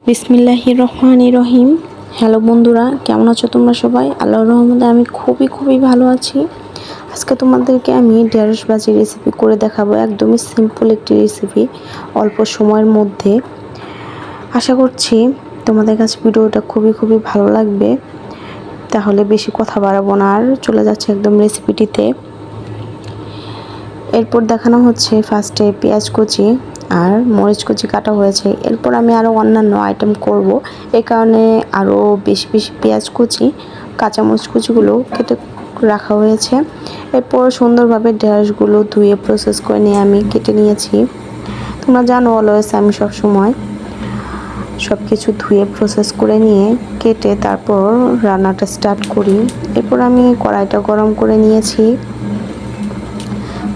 বিসমিল্লাহির রহমানির রহিম। হ্যালো বন্ধুরা, কেমন আছো তোমরা সবাই? আল্লাহর রহমতে আমি খুবই ভালো আছি। আজকে তোমাদেরকে আমি ঢেঁড়স ভাজি রেসিপি করে দেখাবো। একদমই সিম্পল একটি রেসিপি, অল্প সময়ের মধ্যে। আশা করছি তোমাদের কাছে ভিডিওটা খুবই ভালো লাগবে। তাহলে বেশি কথা বাড়াবো না, আর চলে যাচ্ছে একদম রেসিপিটিতে। এরপর দেখানো হচ্ছে ফার্স্টে পেঁয়াজ কুচি আর মরিচ কুচি কাটা হয়েছে। এরপর আমি আরও অন্যান্য আইটেম করব, এই কারণে আরও বেশি পেঁয়াজ কুচি, কাঁচামরিচ কুচিগুলো কেটে রাখা হয়েছে। এরপর সুন্দরভাবে ঢেঁড়সগুলো ধুয়ে প্রসেস করে নিয়ে আমি কেটে নিয়েছি। তোমরা জানো অলওয়েজ আমি সবসময় সব কিছু ধুয়ে প্রসেস করে নিয়ে কেটে তারপর রান্নাটা স্টার্ট করি। এরপর আমি কড়াইটা গরম করে নিয়েছি।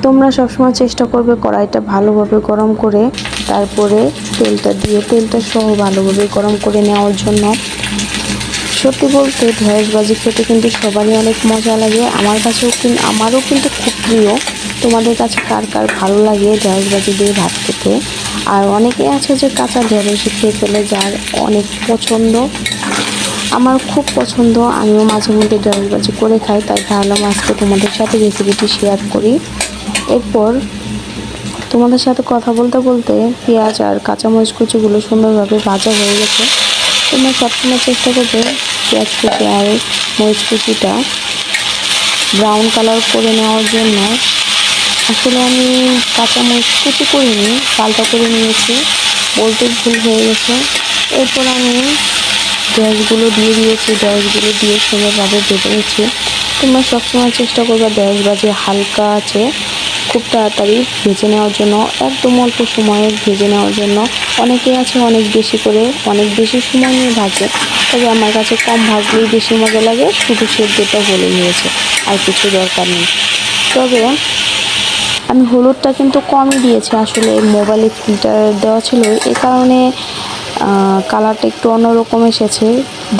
তোমরা সবসময় চেষ্টা করবে কড়াইটা ভালোভাবে গরম করে তারপরে তেলটা সহ ভালোভাবে গরম করে নেওয়ার জন্য। সত্যি বলতে ঢেঁড়স ভাজি খেতে কিন্তু সবারই অনেক মজা লাগে। আমারও কিন্তু খুব প্রিয়। তোমাদের কাছে কার ভালো লাগে ঢেঁড়স ভাজি দিয়ে ভাত খেতে? আর অনেকে আছে যে কাঁচা ঢেঁড়স খেয়ে ফেলে, যার অনেক পছন্দ। আমার খুব পছন্দ, আমিও মাঝে মধ্যে ঢেঁড়স ভাজি করে খাই। তাই ভাবলাম আজকে তোমাদের সাথে রেসিপিটি শেয়ার করি। এরপর তোমাদের সাথে কথা বলতে পেঁয়াজ আর কাঁচামরিচ কুচিগুলো সুন্দরভাবে ভাজা হয়ে গেছে। তোমরা সবসময় চেষ্টা করবে পেঁয়াজ কুচি আর মরিচ কুচিটা ব্রাউন কালার করে নেওয়ার জন্য। আসলে আমি কাঁচামরিচ কুচি করিনি, পাল্টা করে নিয়েছি, বলতে ভুল হয়ে গেছে। এরপর আমি ঢেঁড়সগুলো দিয়ে দিয়েছি, ঢেঁড়সগুলো দিয়ে সুন্দরভাবে ভেজে নিচ্ছি। তোমরা সবসময় চেষ্টা করবে ঢেঁড়স ভাজি হালকা আছে খুব তাড়াতাড়ি ভেজে নেওয়ার জন্য, একদম অল্প সময়ে ভেজে নেওয়ার জন্য। অনেকে আছে অনেক বেশি সময় নিয়ে ভাজে, তবে আমার কাছে কম ভাজলেই বেশি মজা লাগে। শুধু সেদ্ধটা হলেই হয়েছে, আর কিছু দরকার নেই। তবে আমি হলুদটা কিন্তু কমই দিয়েছি, আসলে মোবাইলে ফিল্টার দেওয়া ছিল, এই কারণে কালারটা একটু অন্যরকম এসেছে।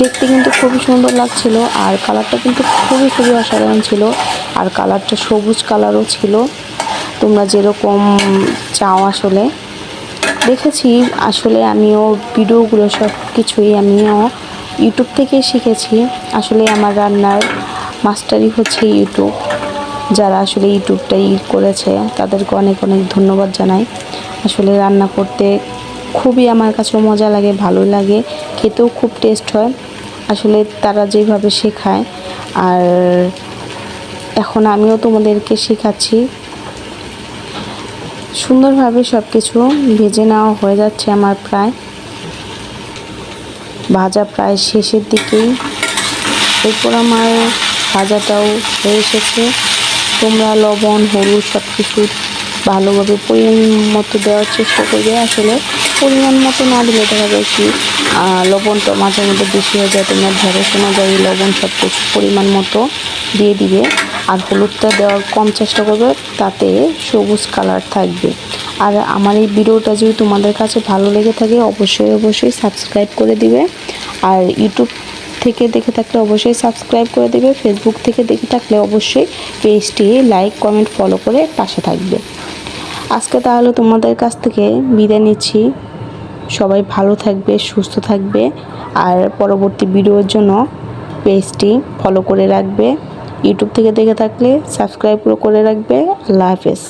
দেখতে কিন্তু খুবই সুন্দর লাগছিল, আর কালারটা কিন্তু খুবই অসাধারণ ছিল। আর কালারটা সবুজ কালারও ছিল, তোমরা যেরকম চাও। আসলে দেখেছি, আসলে আমিও ভিডিওগুলো সব কিছুই আমিও ইউটিউব থেকে শিখেছি। আসলে আমার রান্নার মাস্টারই হচ্ছে ইউটিউব। যারা আসলে ইউটিউবটা করেছে তাদেরকে অনেক ধন্যবাদ জানাই। আসলে রান্না করতে খুবই আমার কাছে মজা লাগে, ভালো লাগে, খেতেও খুব টেস্ট হয়। আসলে তারা যেভাবে শেখায়, আর এখন আমিও তোমাদেরকে শেখাচ্ছি। সুন্দরভাবে সব কিছু ভেজে নেওয়া হয়ে যাচ্ছে আমার, ভাজা প্রায় শেষের দিকেই। এরপর আমার ভাজাটাও হয়ে এসেছে। তোমরা লবণ হলুদ সব কিছু ভালোভাবে পরিমাণ মতো দেওয়ার চেষ্টা করবে। আসলে পরিমাণ মতো না দিলে দেখা যায় কি লবণটা মাঝে মধ্যে বেশি হয়ে যায়। তোমরা ঢেঁড়স অনুযায়ী লবণ সব কিছু পরিমাণ মতো দিয়ে দিবে। আর হলুদটা দেওয়ার কম চেষ্টা করবে, তাতে সবুজ কালার থাকবে। আর আমার এই ভিডিওটা যদি তোমাদের কাছে ভালো লেগে থাকে অবশ্যই সাবস্ক্রাইব করে দিবে। আর ইউটিউব থেকে দেখে থাকলে অবশ্যই সাবস্ক্রাইব করে দেবে। ফেসবুক থেকে দেখে থাকলে অবশ্যই পেজটি লাইক কমেন্ট ফলো করে পাশে থাকবে। আজকে তাহলে তোমাদের কাছ থেকে বিদায় নিচ্ছি। সবাই ভালো থাকবে, সুস্থ থাকবে, আর পরবর্তী ভিডিওর জন্য পেজটি ফলো করে রাখবে। ইউটিউব থেকে দেখে থাকলে সাবস্ক্রাইব করে রাখবে। আল্লাহ হাফেজ।